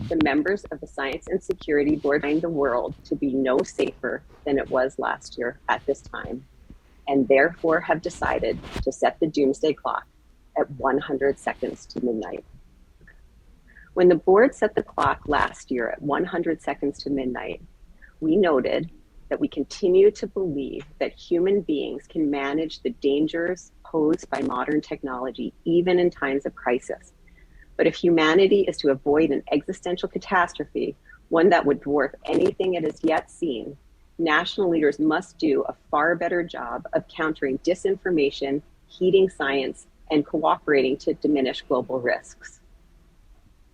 the members of the Science and Security Board find the world to be no safer than it was last year at this time, and therefore have decided to set the doomsday clock at 100 seconds to midnight. When the board set the clock last year at 100 seconds to midnight, we noted that we continue to believe that human beings can manage the dangers posed by modern technology, even in times of crisis. But if humanity is to avoid an existential catastrophe, one that would dwarf anything it has yet seen, national leaders must do a far better job of countering disinformation, heeding science, and cooperating to diminish global risks.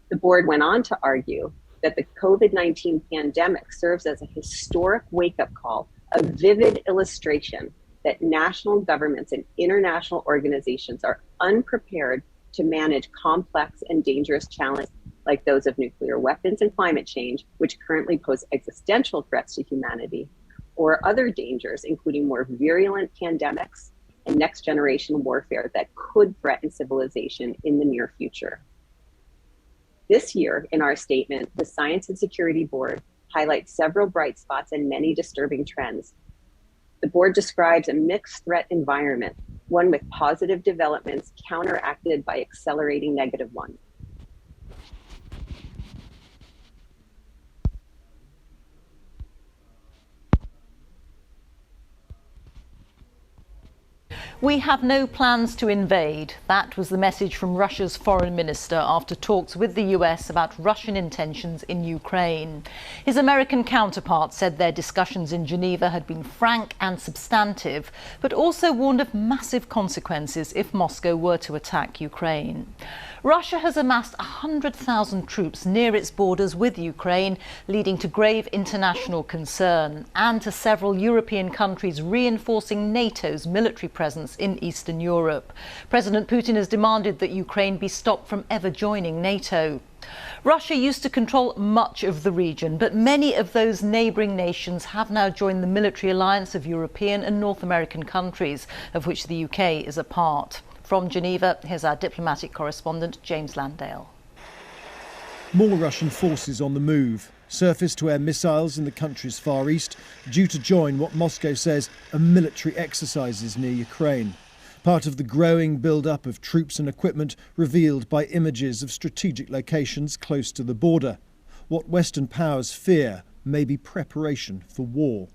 The board went on to argue that the COVID-19 pandemic serves as a historic wake-up call, a vivid illustration that national governments and international organizations are unprepared to manage complex and dangerous challenges like those of nuclear weapons and climate change, which currently pose existential threats to humanity, or other dangers, including more virulent pandemics and next-generation warfare that could threaten civilization in the near future. This year, in our statement, the Science and Security Board highlights several bright spots and many disturbing trends. The board describes a mixed threat environment, one with positive developments counteracted by accelerating negative ones. We have no plans to invade. That was the message from Russia's foreign minister after talks with the US about Russian intentions in Ukraine. His American counterpart said their discussions in Geneva had been frank and substantive, but also warned of massive consequences if Moscow were to attack Ukraine. Russia has amassed 100,000 troops near its borders with Ukraine, leading to grave international concern and to several European countries reinforcing NATO's military presence in Eastern Europe. President Putin has demanded that Ukraine be stopped from ever joining NATO. Russia used to control much of the region, but many of those neighbouring nations have now joined the military alliance of European and North American countries, of which the UK is a part. From Geneva, here's our diplomatic correspondent, James Landale. More Russian forces on the move. Surface-to-air missiles in the country's far east, due to join what Moscow says are military exercises near Ukraine. Part of the growing build-up of troops and equipment revealed by images of strategic locations close to the border. What Western powers fear may be preparation for war.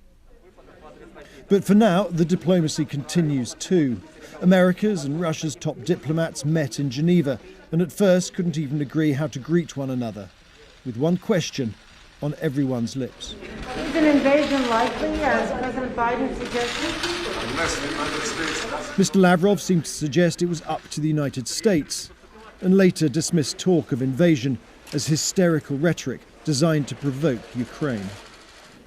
But for now, the diplomacy continues too. America's and Russia's top diplomats met in Geneva and at first couldn't even agree how to greet one another, with one question on everyone's lips. Is an invasion likely, as President Biden suggested? Mr. Lavrov seemed to suggest it was up to the United States, and later dismissed talk of invasion as hysterical rhetoric designed to provoke Ukraine.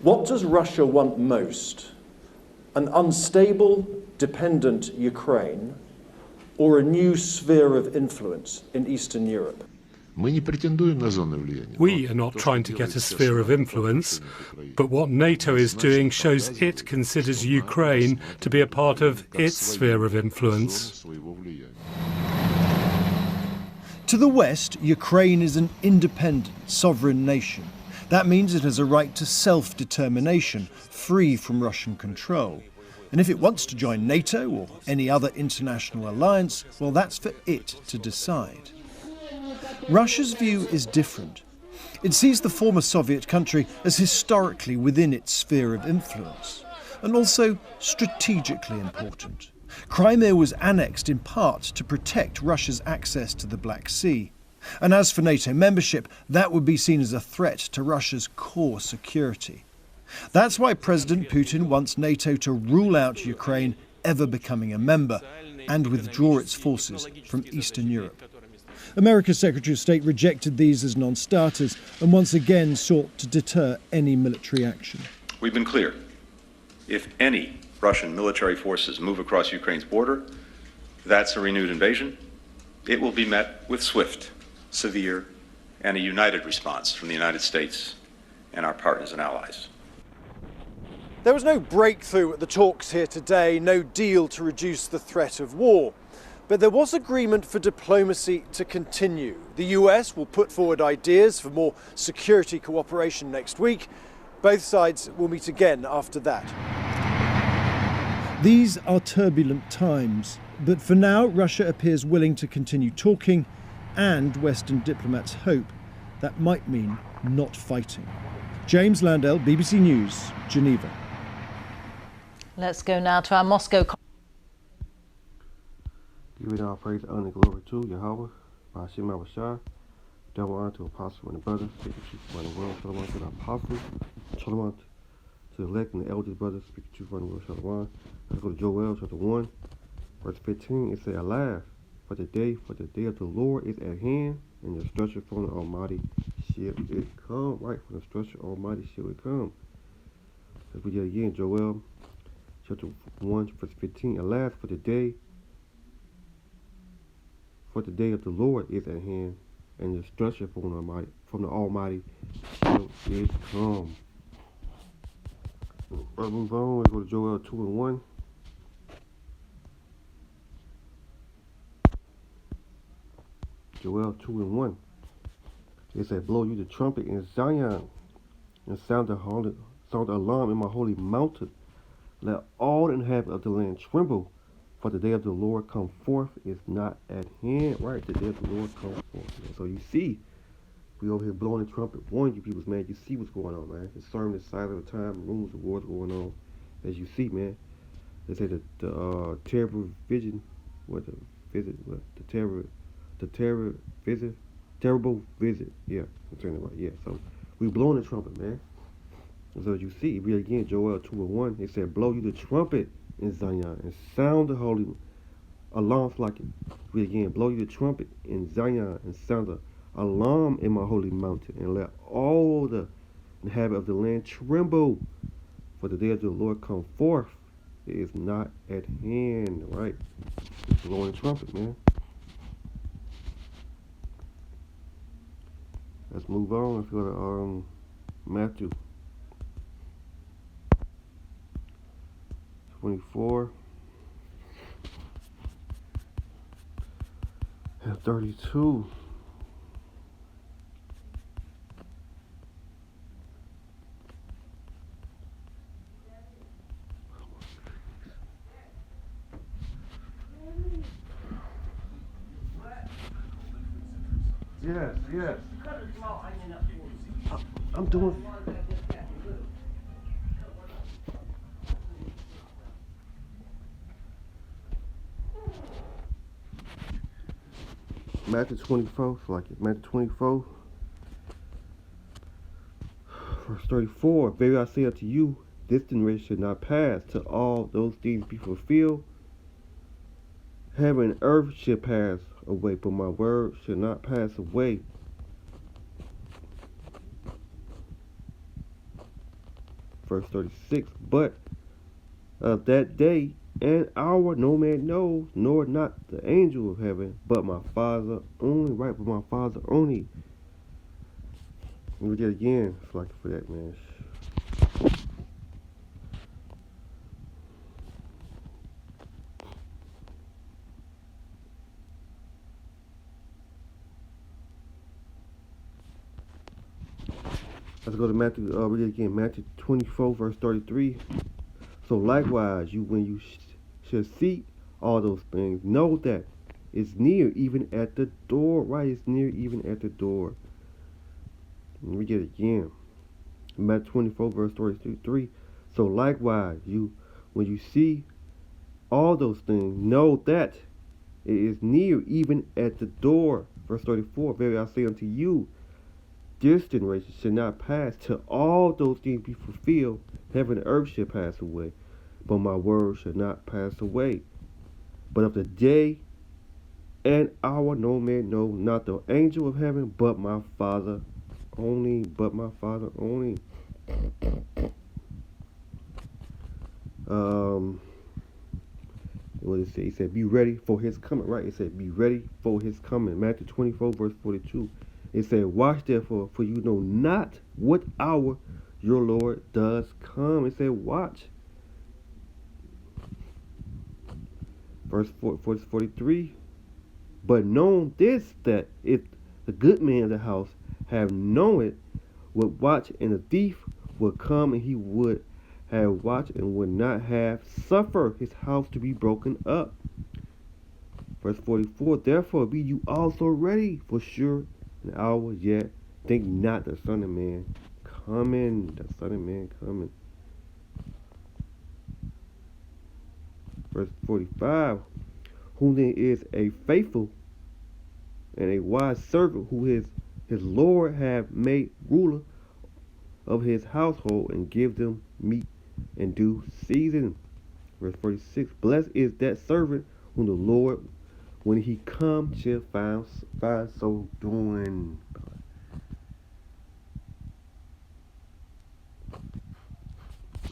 What does Russia want most? An unstable, dependent Ukraine, or a new sphere of influence in Eastern Europe? We are not trying to get a sphere of influence, but what NATO is doing shows it considers Ukraine to be a part of its sphere of influence. To the West, Ukraine is an independent, sovereign nation. That means it has a right to self-determination, free from Russian control. And if it wants to join NATO or any other international alliance, well, that's for it to decide. Russia's view is different. It sees the former Soviet country as historically within its sphere of influence, and also strategically important. Crimea was annexed in part to protect Russia's access to the Black Sea. And as for NATO membership, that would be seen as a threat to Russia's core security. That's why President Putin wants NATO to rule out Ukraine ever becoming a member and withdraw its forces from Eastern Europe. America's Secretary of State rejected these as non-starters and once again sought to deter any military action. We've been clear. If any Russian military forces move across Ukraine's border, that's a renewed invasion. It will be met with swift, severe, and a united response from the United States and our partners and allies. There was no breakthrough at the talks here today, no deal to reduce the threat of war. But there was agreement for diplomacy to continue. The US will put forward ideas for more security cooperation next week. Both sides will meet again after that. These are turbulent times, but for now, Russia appears willing to continue talking, and Western diplomats hope that might mean not fighting. James Landell, BBC News, Geneva. Let's go now to our Moscow. Give it all praise, honor, and glory to Yahweh, Ba'ashem Abashar. Double honor to Apostle and the brothers, speak the truth around the world. Shalom to the apostles, shalom to the elect and the elders, brothers, speak the truth around the world. Shalom. Let's go to Joel chapter 1, verse 15. It says, alas, for the day of the Lord is at hand, and the destruction from the Almighty shall it come. Right, from the destruction Almighty shall it come. Let's read it again, Joel chapter 1, verse 15. Alas, for the day of the Lord is at hand, and the destruction from the Almighty shall it come. Let's move on. Let's go to Joel 2 and 1. Joel 2 and 1. It said, blow you the trumpet in Zion, and sound the alarm in my holy mountain. Let all the inhabitants of the land tremble. For the day of the Lord come forth is not at hand. Right, the day of the Lord come forth. So you see, we over here blowing the trumpet, warning you people, man. You see what's going on, man. It's serving the sign of the time, rumors of wars going on. As you see, man. They say that the terrible vision, terrible visit. Yeah, I'm saying it right. Yeah, so we blowing the trumpet, man. So as you see, we again, Joel 2 and 1, it said, blow you the trumpet in Zion, and sound the holy alarm like it. We again, blow you the trumpet in Zion, and sound the alarm in my holy mountain, and let all the inhabitants of the land tremble. For the day of the Lord come forth, it is not at hand. Right? It's blowing the trumpet, man. Let's move on. Let's go to Matthew 24 and 32. Yes. I'm doing. Matthew 24, so like it. Matthew 24, verse 34. Verily I say unto you, this generation should not pass till all those things be fulfilled. Heaven and earth shall pass away, but my word shall not pass away. Verse 36. But of that day and hour no man knows, nor not the angel of heaven, but my Father only. Right, but my Father only. Let me read it again. It's like for that, man. Let's go to Matthew, read it again. Matthew 24, verse 33. So likewise, you when you shall see all those things, know that it's near, even at the door. Right, it's near, even at the door. Let me get it again. Matthew 24, verse 33. So likewise, you when you see all those things, know that it is near, even at the door. Verse 34. Verily I say unto you, this generation shall not pass till all those things be fulfilled. Heaven and earth shall pass away, but my word shall not pass away. But of the day and hour no man know, not the angel of heaven, but my Father only. But my Father only. What did it say? He said, be ready for his coming. Right? It said, be ready for his coming. Matthew 24, verse 42. It said, watch therefore, for you know not what hour your Lord does come. It said, watch. Verse 43. But known this, that if the good man of the house have known it, would watch, and the thief would come, and he would have watched and would not have suffered his house to be broken up. Verse 44, therefore be you also ready, for sure an hour yet. Think not the Son of Man coming, the Son of Man coming. Verse 45, who then is a faithful and a wise servant, who his Lord have made ruler of his household, and give them meat in due season. Verse 46, blessed is that servant whom the Lord, when he comes, shall find so doing.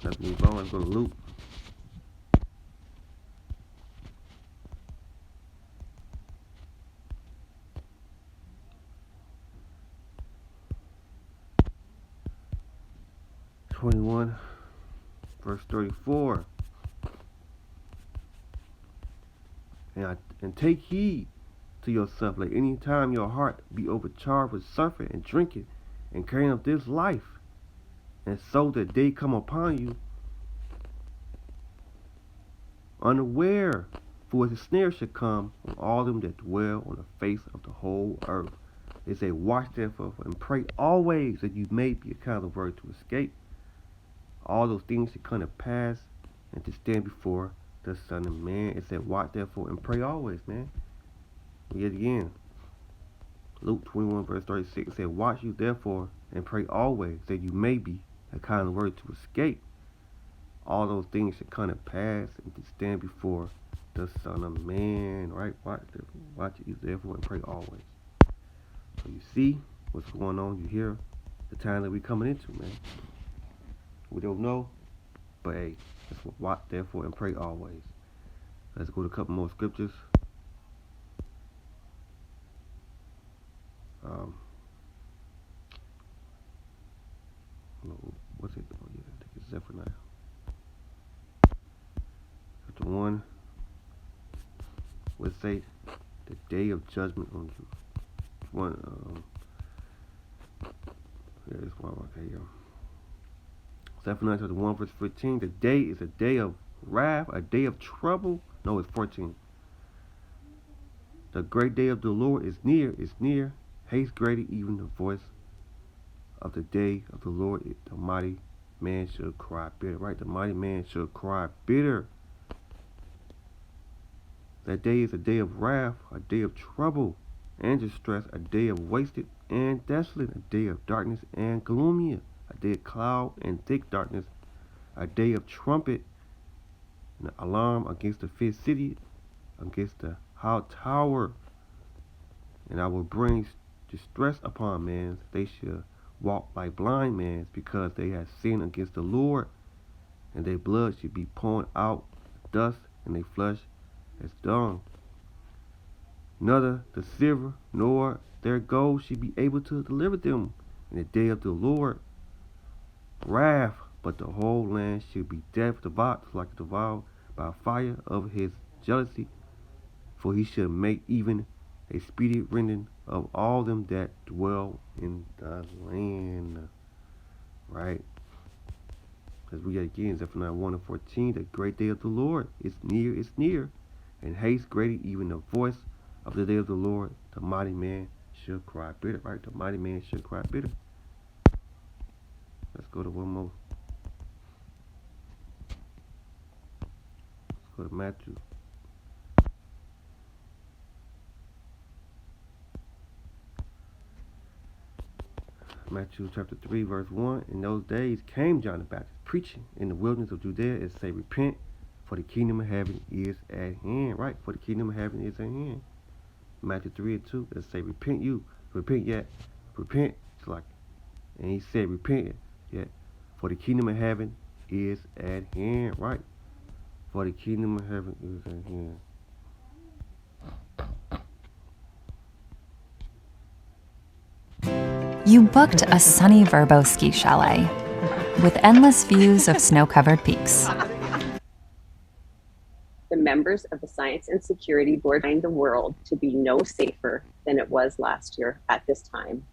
Let's move on. Let's go to Luke. Verse 34. And take heed to yourself, let any time your heart be overcharged with suffering and drinking and carrying of this life, and so that day come upon you unaware, for as a snare should come on all them that dwell on the face of the whole earth. They say, watch therefore and pray always, that you may be accounted worthy to escape all those things that come to pass, and to stand before the Son of Man. It said, watch therefore and pray always, man. Yet again, Luke 21 verse 36 said, watch you therefore and pray always, that you may be accounted worthy to escape all those things that come to pass, and to stand before the Son of Man. Right? Watch you therefore and pray always. So you see what's going on. You hear the time that we're coming into, man. We don't know, but hey, let's watch therefore and pray always. Let's go to a couple more scriptures. What's it? Oh yeah, I think it's Zephaniah. Chapter 1 would say the day of judgment on you. Here's one right here. Zephaniah chapter 1 verse 15. The day is a day of wrath, a day of trouble. No, it's 14. The great day of the Lord is near. Haste greater even the voice of the day of the Lord. The mighty man shall cry bitter. Right? The mighty man shall cry bitter. That day is a day of wrath, a day of trouble and distress, a day of wasted and desolate, a day of darkness and gloomy, a day of cloud and thick darkness, a day of trumpet and alarm against the fifth city, against the high tower. And I will bring distress upon men. They shall walk like blind men, because they have sinned against the Lord, and their blood should be poured out dust, and their flesh as dung. Neither the silver nor their gold should be able to deliver them in the day of the Lord wrath, but the whole land should be devoured by fire of his jealousy, for he shall make even a speedy rending of all them that dwell in the land. Right? As we got again, Zephaniah 1 and 14, the great day of the Lord is near, and haste greater even the voice of the day of the Lord. The mighty man shall cry bitter. Right? The mighty man shall cry bitter. Let's go to one more. Let's go to Matthew. Matthew chapter 3 verse 1. In those days came John the Baptist preaching in the wilderness of Judea, and say, repent, for the kingdom of heaven is at hand. Right? For the kingdom of heaven is at hand. Matthew 3 and 2. It say, repent yet. And he said, repent yet, for the kingdom of heaven is at hand. Right? For the kingdom of heaven is at hand. You booked a sunny Verbo ski chalet with endless views of snow-covered peaks. The members of the Science and Security Board find the world to be no safer than it was last year at this time,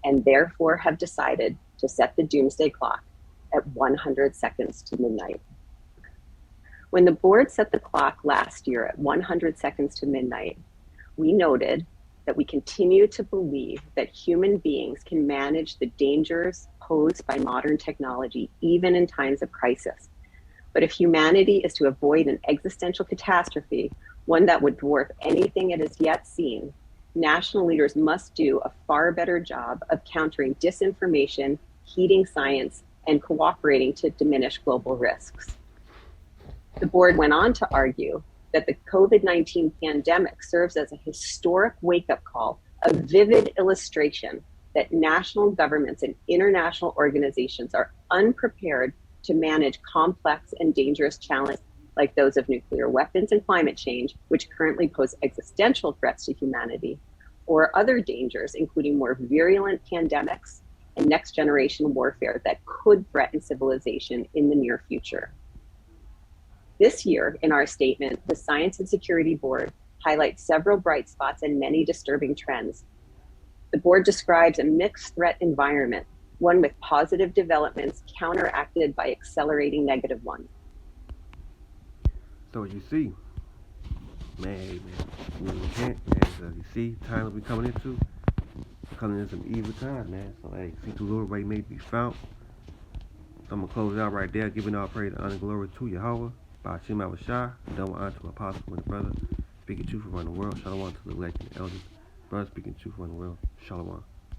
and therefore have decided to set the doomsday clock at 100 seconds to midnight. When the board set the clock last year at 100 seconds to midnight, we noted that we continue to believe that human beings can manage the dangers posed by modern technology, even in times of crisis. But if humanity is to avoid an existential catastrophe, one that would dwarf anything it has yet seen, national leaders must do a far better job of countering disinformation, heeding science, and cooperating to diminish global risks. The board went on to argue that the COVID-19 pandemic serves as a historic wake-up call, a vivid illustration that national governments and international organizations are unprepared to manage complex and dangerous challenges like those of nuclear weapons and climate change, which currently pose existential threats to humanity, or other dangers, including more virulent pandemics and next-generation warfare that could threaten civilization in the near future. This year, in our statement, the Science and Security Board highlights several bright spots and many disturbing trends. The board describes a mixed threat environment, one with positive developments counteracted by accelerating negative ones. So you see, man, we can't, man. You see, times we coming into some evil times, man. So hey, see, the Lord way may be found. So I'm gonna close it out right there, giving all praise and honor and glory to Yahweh. By Hashem Avashai, double honor to Apostle and the brother, speaking truth around the world. Shalom to the elect and elders, brother speaking truth around the world. Shalom.